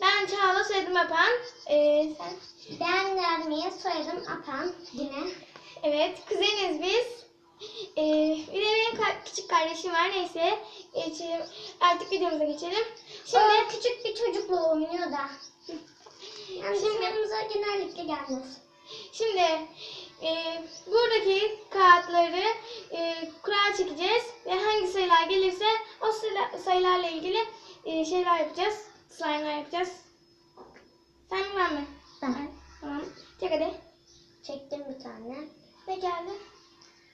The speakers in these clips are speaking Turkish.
Ben Çağla, soyadım Apan. Sen? Ben Nermiye, soyadım Apan yine. Evet, kuzeniz biz. Bir de benim küçük kardeşim var. Neyse, geçelim. Artık videomuza geçelim. Şimdi o küçük bir çocukla oynuyor da. Yani Şimdi- yanımıza genellikle gelmez. Şimdi buradaki kağıtları kura çekeceğiz ve hangi sayılar gelirse o sayılarla ilgili şeyler yapacağız. Slime'lar yapacağız. Sen mi ben mi? Ben. Tamam. Çek hadi. Çektim bir tane. Ne geldi?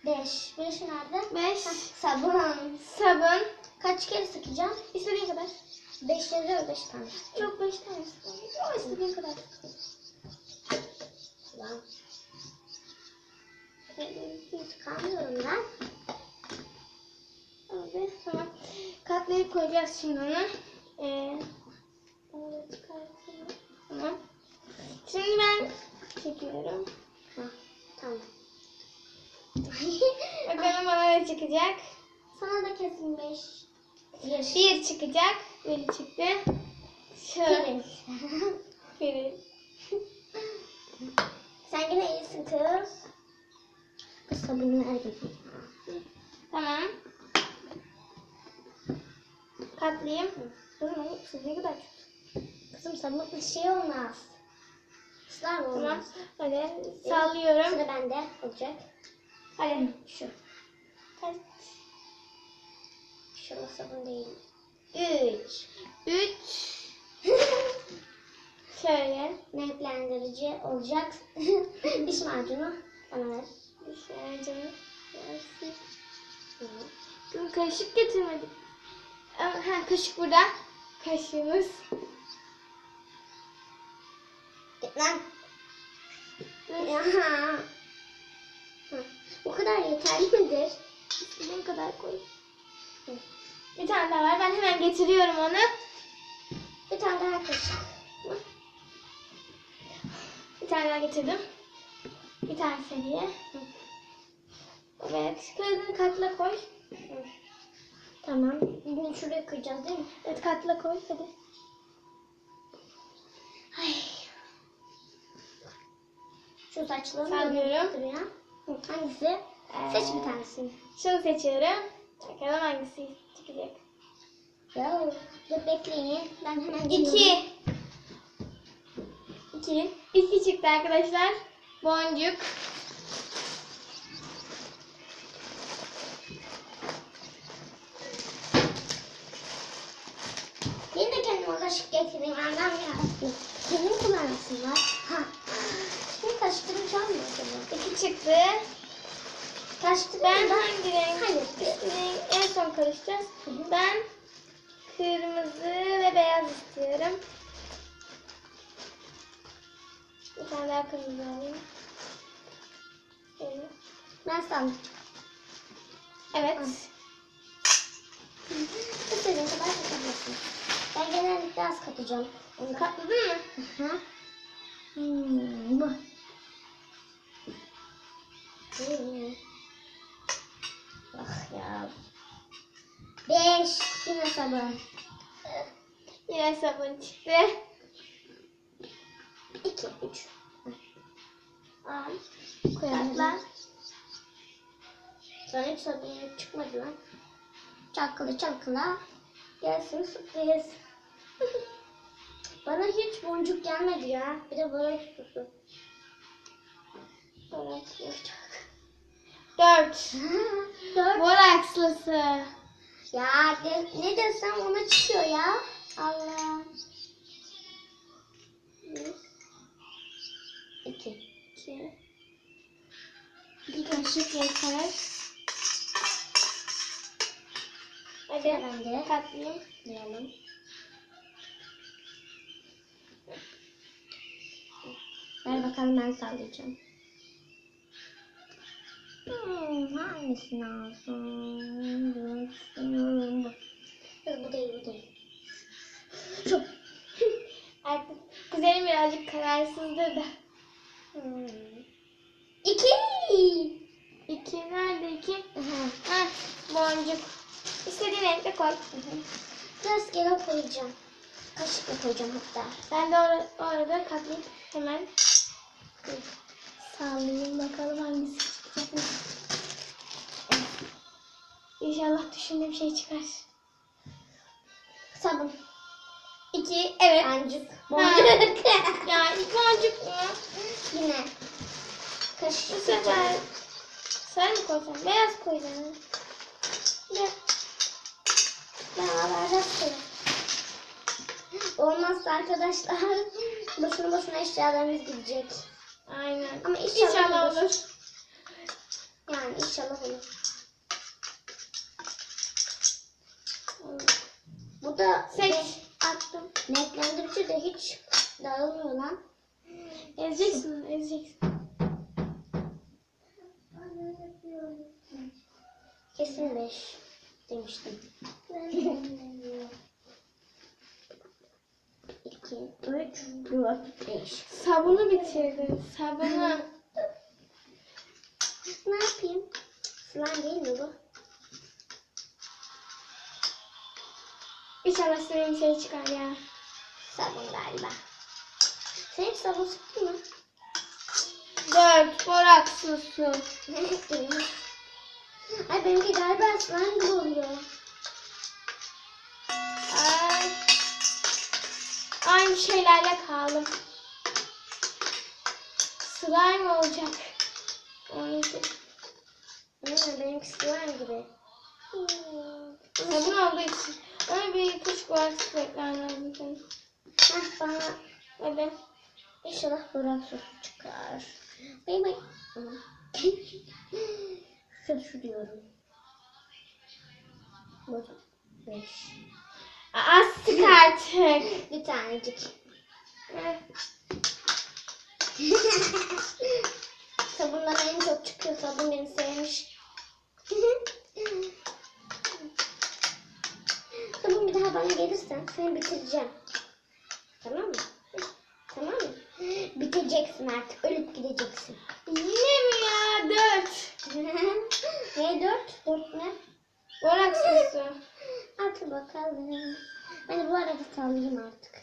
5. 5 nerede? 5. Sabun. Sabun. Kaç kere sıkacağım? İstediğin kadar. 5 yazıyor, 5 tane. Yok 5 tane. Yok istediğin kadar. Tamam. Hiç kalmıyorum ben. Abi, tamam. Katlayıp koyacağız şimdi onu. Onu da çıkartayım. Tamam. Şimdi ben çekiyorum. Tamam. Bakalım bana ne çıkacak. Sana da kesin 5. 1 çıkacak. 1 çıktı. Şöyle. Pirin. 1. Sen yine iyisin kız. Bu sabunu ver gibi. Tamam. Katlayayım. Kızım ne kadar çok. Kızım sabun bir şey olmaz. Islar mı Tamam. olmaz? Hadi sallıyorum. Sıra bende olacak. Hadi. Şu. Kaç? Şurada sabun değil. 3. 3. Şöyle. Renklendirici olacak. Diş macunu bana ver. Şöyle canım. Kızım kaşık getirmedik. Ha, kaşık burada. Kaşığımız. Git lan. Ya. Bu kadar yeterli midir? İstediğin kadar koy. Bir tane daha var. Ben hemen getiriyorum onu. Bir tane daha kaşık. Bir tane daha getirdim. Bir tane seviye. Evet. Kağıdını katla koy. Tamam. Bunu şuraya koyacağız değil mi? Evet, katla koy. Hadi. Ay. Şu saçlarını Sallıyorum. duruyor. Hangisi? Seç bir tanesini. Şunu seçiyorum. Bakalım hangisi çıkacak. Ya, dur bekleyin. Ben hemen 2. 2. 2 çıktı arkadaşlar. Boncuk. Benim de kendime kaşık getireyim. Annem yarabbim. Kendim kullanmasınlar. Ha. Şimdi kaşıklarım çalmıyor acaba. 2 çıktı. Ben hangi renk? Hayır. En son karışacağız. Ben kırmızı ve beyaz istiyorum. Bir tane daha kırmızı alayım. Şöyle. Ben sandım. Evet. İstediğin kadar katabilirsin. Ben genellikle az katacağım. Katladın mı? Hı. Bu. Ah ya. 5. Yine sabun. Yine sabun çıktı. 2, 3. Al. Katla. Sonra hiç sabun çıkmadı lan. Çalkala çalkala. Gelsin sürpriz. Bana hiç boncuk gelmedi ya. Bir de börek tutu. 4. 4. Borakslısı. Ya ne desem ona çıkıyor ya. Allah. 2. 2. 2 kaşık yeter. Hadi Ben de katlayayım. diyelim. Ver bakalım, ben sallayacağım. Hangisini alsam? Düşünüyorum. Bu değil, bu değil. Şu. Artık kuzenim birazcık kararsızdır da. 2. 2 nerede 2? Heh, boncuk. İstediğin renkte koy. Rastgele koyacağım. Kaşıkla koyacağım hatta. Ben de orada katlayıp hemen sallayayım bakalım hangisi çıkacak. İnşallah düşündüğüm şey çıkar. Sabun. 2, evet. Boncuk. Ha. Boncuk. Ya boncuk mu? Yine. Bu Kaşık. sefer sen mi koyacaksın? Beyaz koyacaksın. Beraber koyalım. Olmazsa arkadaşlar boşuna eşyalarımız gidecek. Aynen. Ama inşallah olur. Yani inşallah olur. Bu da Seç. Attım. renklendirici de hiç dağılmıyor lan. Ezeceksin, ezeceksin. Kesin 5 demiştim. 2, 3, 4, 5. Sabunu bitirdin. Sabunu. Ne yapayım? Slime değil mi bu? İnşallah istediğim şey çıkar ya. Sabun galiba. Sen hiç sabun sıktın mı? 4. Boraks sosu. Ay benimki galiba slime gibi oluyor. Ay. Aynı şeylerle kaldım. Slime olacak. Benimki slime gibi. Sabun olduğu için. Ona bir kuş boraks ekran lazım senin. Heh, bana Hadi. inşallah borak sosu çıkar. Bay bay. Şu diyorum. 5. Az sık artık. Bir tanecik. Sabundan en çok çıkıyor. Sabun beni sevmiş. Sabun bir daha bana gelirsen seni bitireceğim. Tamam mı? Tamam mı? Biteceksin artık. Ölüp gideceksin. Yine mi ya? 4. Ne 4? 4 ne? Boraks sosu. Hadi bakalım. Ben bu arada sallayayım artık.